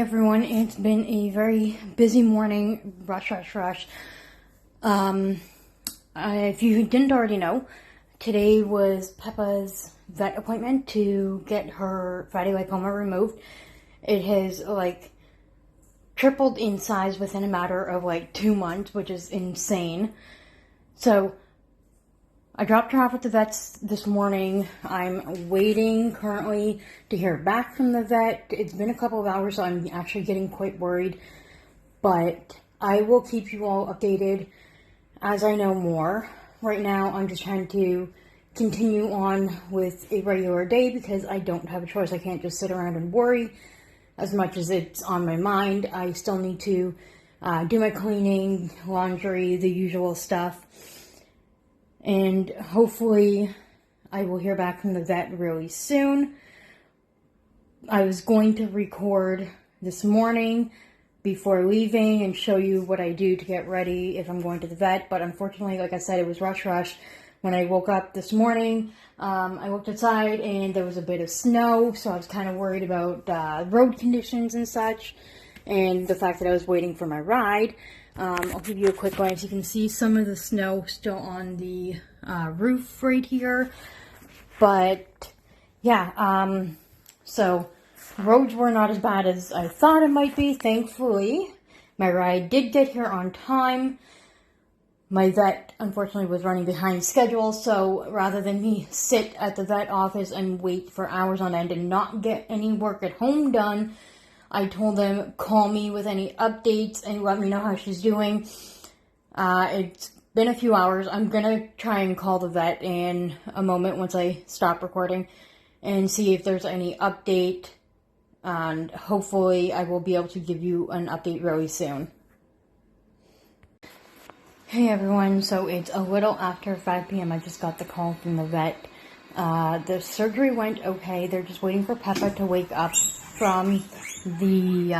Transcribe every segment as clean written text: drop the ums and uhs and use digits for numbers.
everyone, it's been a very busy morning, rush. If you didn't already know, today was Peppa's vet appointment to get her fatty lipoma removed. It has tripled in size within a matter of 2 months, which is insane. So I dropped her off at the vet's this morning. I'm waiting currently to hear back from the vet. It's been a couple of hours, so I'm actually getting quite worried. But I will keep you all updated as I know more. Right now, I'm just trying to continue on with a regular day because I don't have a choice. I can't just sit around and worry as much as it's on my mind. I still need to do my cleaning, laundry, the usual stuff. And hopefully I will hear back from the vet really soon. I was going to record this morning before leaving and show you what I do to get ready if I'm going to the vet. But unfortunately, like I said, it was rush. When I woke up this morning, I looked outside and there was a bit of snow. So I was kind of worried about road conditions and such. And the fact that I was waiting for my ride. I'll give you a quick glance. You can see some of the snow still on the roof right here. But, yeah, so roads were not as bad as I thought it might be, thankfully. My ride did get here on time. My vet, unfortunately, was running behind schedule, so rather than me sit at the vet office and wait for hours on end and not get any work at home done, I told them, call me with any updates and let me know how she's doing. It's been a few hours. I'm going to try and call the vet in a moment once I stop recording and see if there's any update. And hopefully I will be able to give you an update really soon. Hey everyone, so it's a little after 5 p.m. I just got the call from the vet. The surgery went okay. They're just waiting for Peppa to wake up from the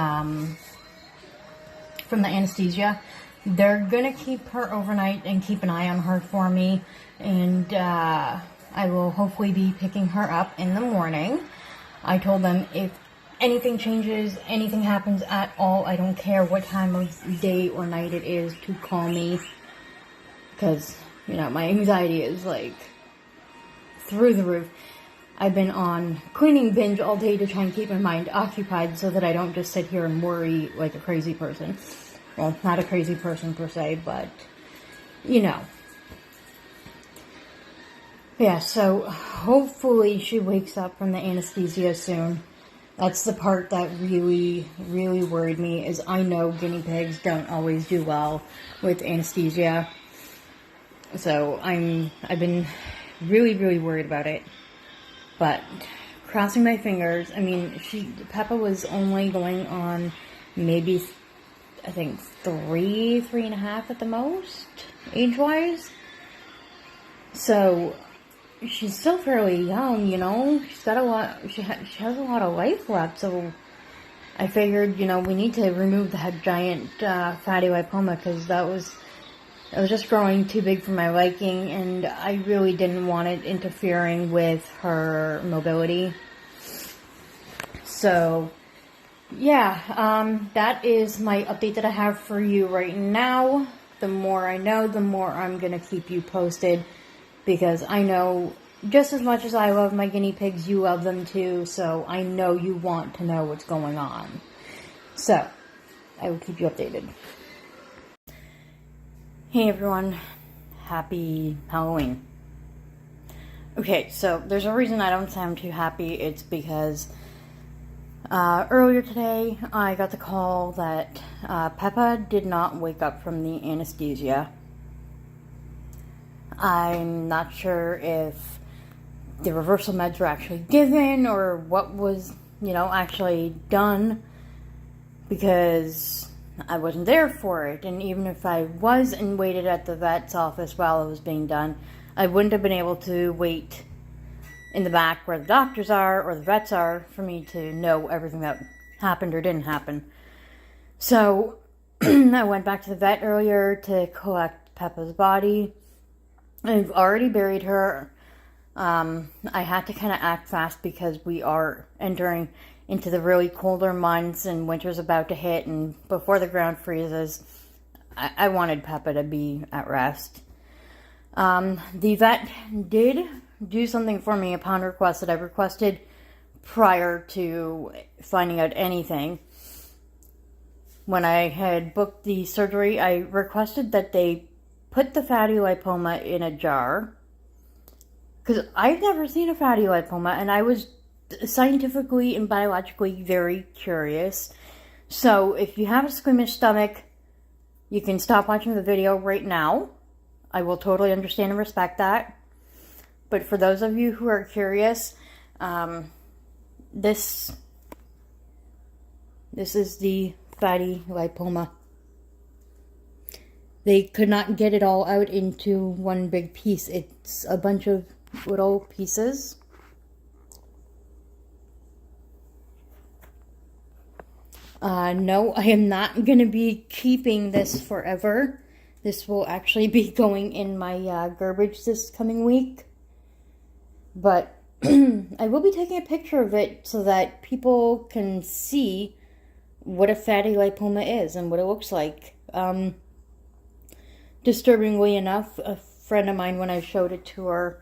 anesthesia. They're gonna keep her overnight and keep an eye on her for me, and I will hopefully be picking her up in the morning. I told them if anything changes, anything happens at all, I don't care what time of day or night it is, to call me, because my anxiety is through the roof. I've been on cleaning binge all day to try and keep my mind occupied so that I don't just sit here and worry like a crazy person. Well, not a crazy person per se, but, Yeah, so hopefully she wakes up from the anesthesia soon. That's the part that really, really worried me, is I know guinea pigs don't always do well with anesthesia. So I've been really, really worried about it. But crossing my fingers. I mean, Peppa was only going on maybe, I think, 3.5 at the most, age-wise. So she's still fairly young, She's got a lot. She has a lot of life left. So I figured, we need to remove that giant fatty lipoma, because it was just growing too big for my liking, and I really didn't want it interfering with her mobility. So, yeah, that is my update that I have for you right now. The more I know, the more I'm going to keep you posted, because I know just as much as I love my guinea pigs, you love them too, so I know you want to know what's going on. So, I will keep you updated. Hey everyone, happy Halloween. Okay, so there's a reason I don't sound too happy. It's because earlier today I got the call that Peppa did not wake up from the anesthesia. I'm not sure if the reversal meds were actually given or what was, actually done, because I wasn't there for it, and even if I was and waited at the vet's office while it was being done, I wouldn't have been able to wait in the back where the doctors are or the vets are for me to know everything that happened or didn't happen. So I went back to the vet earlier to collect Peppa's body. I've already buried her. I had to kind of act fast because we are entering into the really colder months and winter's about to hit and before the ground freezes, I wanted Peppa to be at rest. The vet did do something for me upon request that I requested prior to finding out anything. When I had booked the surgery, I requested that they put the fatty lipoma in a jar. Because I've never seen a fatty lipoma, and I was scientifically and biologically very curious. So if you have a squeamish stomach, you can stop watching the video right now. I will totally understand and respect that. But for those of you who are curious, this is the fatty lipoma. They could not get it all out into one big piece. It's a bunch of little pieces. No, I am not going to be keeping this forever. This will actually be going in my garbage this coming week. But I will be taking a picture of it so that people can see what a fatty lipoma is and what it looks like. Disturbingly enough, a friend of mine, when I showed it to her,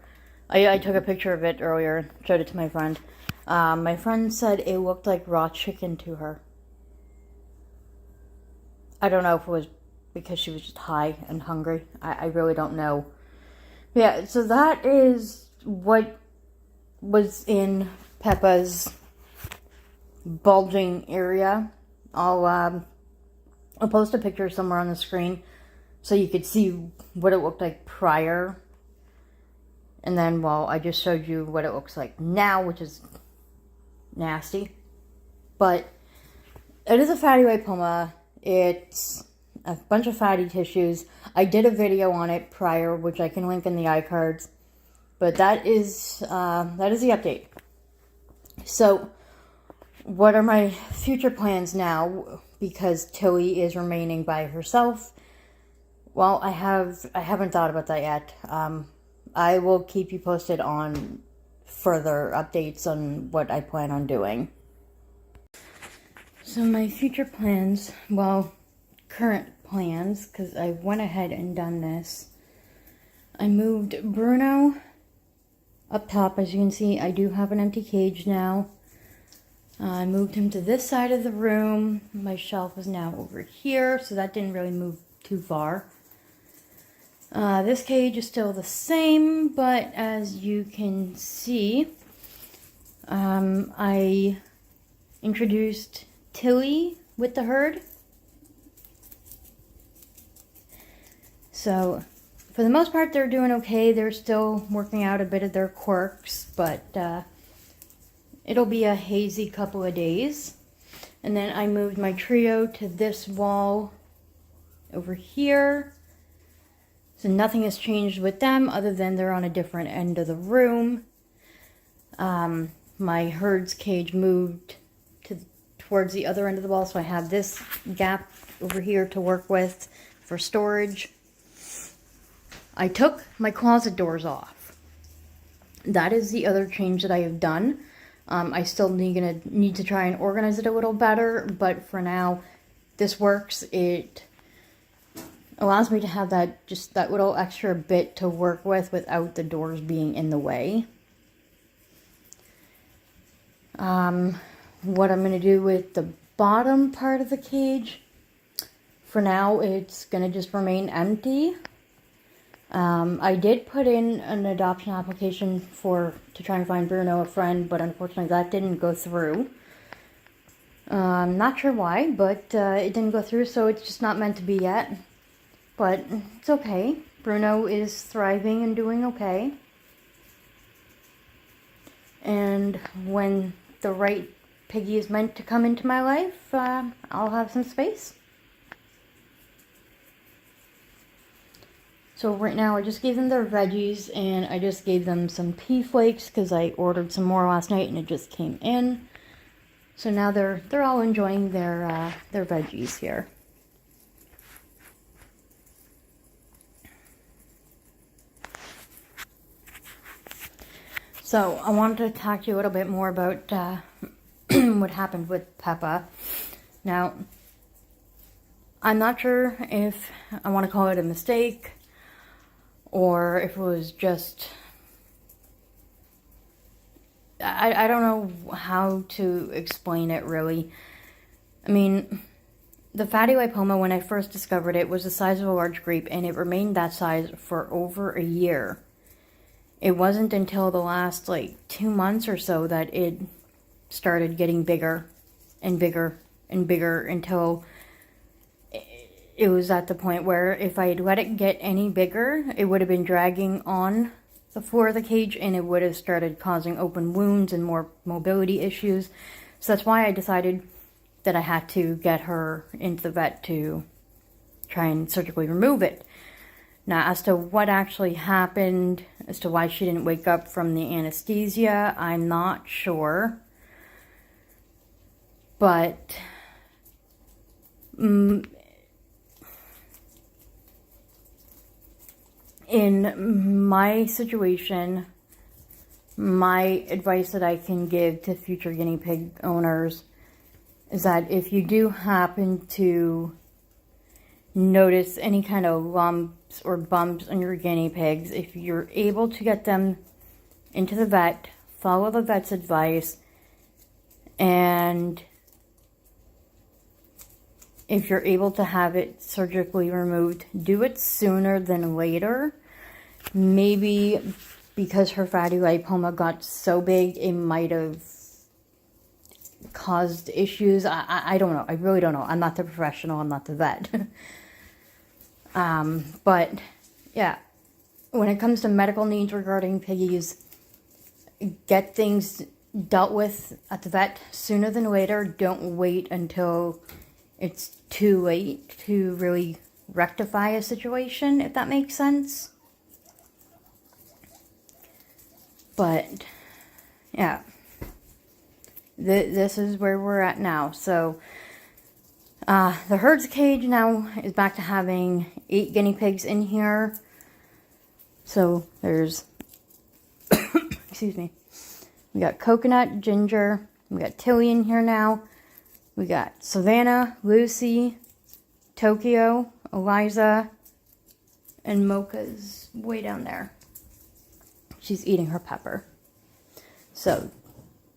I took a picture of it earlier, showed it to my friend. My friend said it looked like raw chicken to her. I don't know if it was because she was just high and hungry. I really don't know. Yeah, so that is what was in Peppa's bulging area. I'll post a picture somewhere on the screen so you could see what it looked like prior. And then, well, I just showed you what it looks like now, which is nasty. But it is a fatty lipoma. It's a bunch of fatty tissues. I did a video on it prior, which I can link in the iCards. But that is the update. So, what are my future plans now? Because Tilly is remaining by herself. Well, I haven't thought about that yet. I will keep you posted on further updates on what I plan on doing. So my future plans, well, current plans, because I went ahead and done this. I moved Bruno up top. As you can see, I do have an empty cage now. I moved him to this side of the room. My shelf is now over here, so that didn't really move too far. This cage is still the same, but as you can see, I introduced Tilly with the herd. So, for the most part, they're doing okay. They're still working out a bit of their quirks, but it'll be a hazy couple of days. And then I moved my trio to this wall over here. So nothing has changed with them other than they're on a different end of the room. My herd's cage moved towards the other end of the wall, so I have this gap over here to work with for storage. I took my closet doors off. That is the other change that I have done. I still need to try and organize it a little better, but for now, this works. It allows me to have that little extra bit to work with without the doors being in the way. What I'm going to do with the bottom part of the cage, for now it's going to just remain empty. I did put in an adoption application to try and find Bruno a friend, but unfortunately that didn't go through. I'm not sure why, but it didn't go through, so it's just not meant to be yet. But it's okay. Bruno is thriving and doing okay. And when the right piggy is meant to come into my life, I'll have some space. So right now I just gave them their veggies, and I just gave them some pea flakes because I ordered some more last night and it just came in. So now they're all enjoying their veggies here. So I wanted to talk to you a little bit more about what happened with Peppa. Now, I'm not sure if I want to call it a mistake or if it was just... I don't know how to explain it, really. I mean, the fatty lipoma, when I first discovered it, was the size of a large grape, and it remained that size for over a year. It wasn't until the last, 2 months or so that it started getting bigger and bigger and bigger until it was at the point where if I had let it get any bigger, it would have been dragging on the floor of the cage, and it would have started causing open wounds and more mobility issues. So that's why I decided that I had to get her into the vet to try and surgically remove it. Now, as to what actually happened, as to why she didn't wake up from the anesthesia, I'm not sure. But in my situation, my advice that I can give to future guinea pig owners is that if you do happen to notice any kind of lumps or bumps on your guinea pigs, if you're able to get them into the vet, follow the vet's advice, and if you're able to have it surgically removed, do it sooner than later. Maybe because her fatty lipoma got so big, it might have caused issues. I don't know. I really don't know. I'm not the professional. I'm not the vet. But, yeah. When it comes to medical needs regarding piggies, get things dealt with at the vet sooner than later. Don't wait until it's too late to really rectify a situation, if that makes sense. But, yeah. This is where we're at now. So, the herd's cage now is back to having 8 guinea pigs in here. So, there's, excuse me, we got Coconut, Ginger, we got Tilly in here now. We got Savannah, Lucy, Tokyo, Eliza, and Mocha's way down there. She's eating her pepper. So,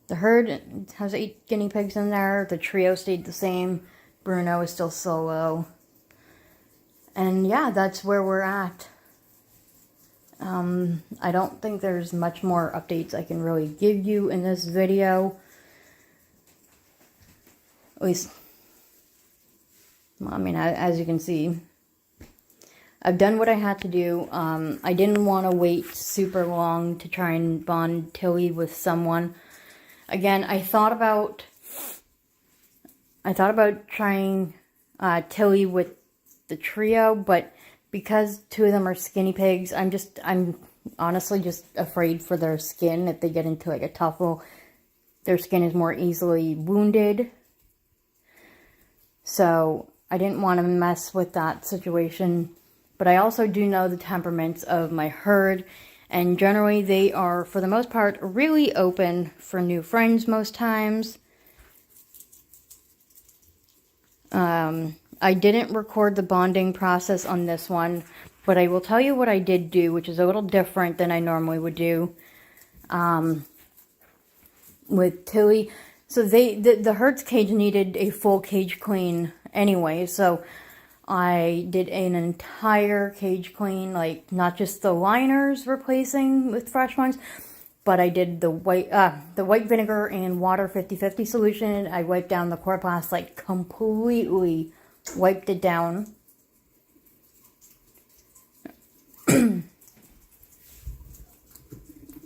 the herd has 8 guinea pigs in there. The trio stayed the same. Bruno is still solo. And yeah, that's where we're at. I don't think there's much more updates I can really give you in this video. At least, well, I mean, as you can see, I've done what I had to do. I didn't want to wait super long to try and bond Tilly with someone. Again, I thought about trying Tilly with the trio, but because 2 of them are skinny pigs, I'm honestly just afraid for their skin. If they get into a tussle, their skin is more easily wounded. So I didn't want to mess with that situation. But I also do know the temperaments of my herd. And generally they are, for the most part, really open for new friends most times. I didn't record the bonding process on this one. But I will tell you what I did do, which is a little different than I normally would do. With Tilly. So the herd's cage needed a full cage clean anyway, so I did an entire cage clean, not just the liners replacing with fresh ones, but I did the white vinegar and water 50-50 solution. I wiped down the chloroplast, completely wiped it down.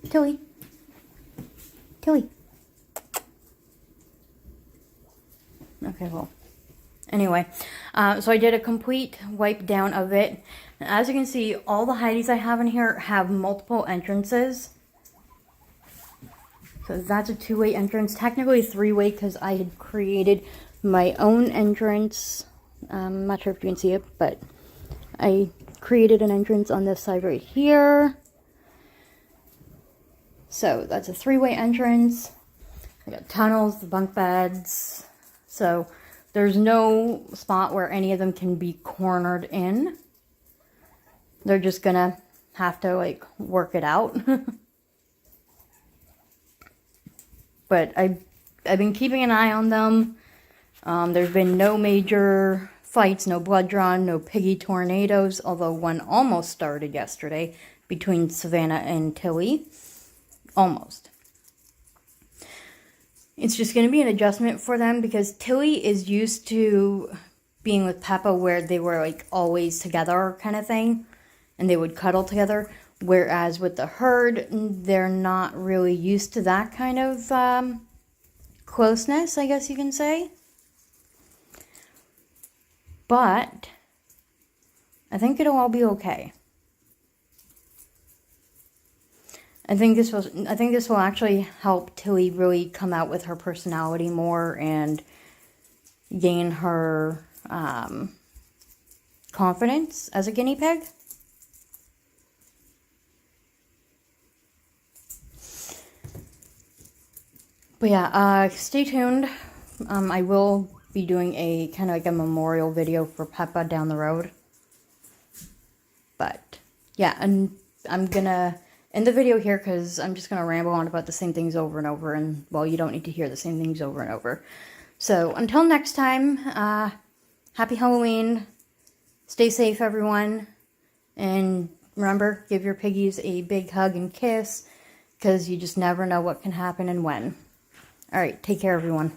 Tilly. Okay, well, anyway, so I did a complete wipe down of it. And as you can see, all the hideys I have in here have multiple entrances. So that's a 2-way entrance, technically 3-way because I had created my own entrance. I'm not sure if you can see it, but I created an entrance on this side right here. So that's a 3-way entrance. I got tunnels, the bunk beds. So there's no spot where any of them can be cornered in. They're just gonna have to like work it out. But I've been keeping an eye on them. There's been no major fights, no blood drawn, no piggy tornadoes, although one almost started yesterday between Savannah and Tilly. Almost. It's just going to be an adjustment for them because Tilly is used to being with Peppa where they were like always together kind of thing, and they would cuddle together, whereas with the herd, they're not really used to that kind of closeness, I guess you can say. But I think it'll all be okay. I think this will actually help Tilly really come out with her personality more and gain her confidence as a guinea pig. But yeah, stay tuned. I will be doing a kind of like a memorial video for Peppa down the road. But yeah, and I'm gonna end the video here because I'm just gonna ramble on about the same things over and over, and well, you don't need to hear the same things over and over. So until next time, happy Halloween, stay safe everyone, and remember, give your piggies a big hug and kiss because you just never know what can happen and when. Alright, take care everyone.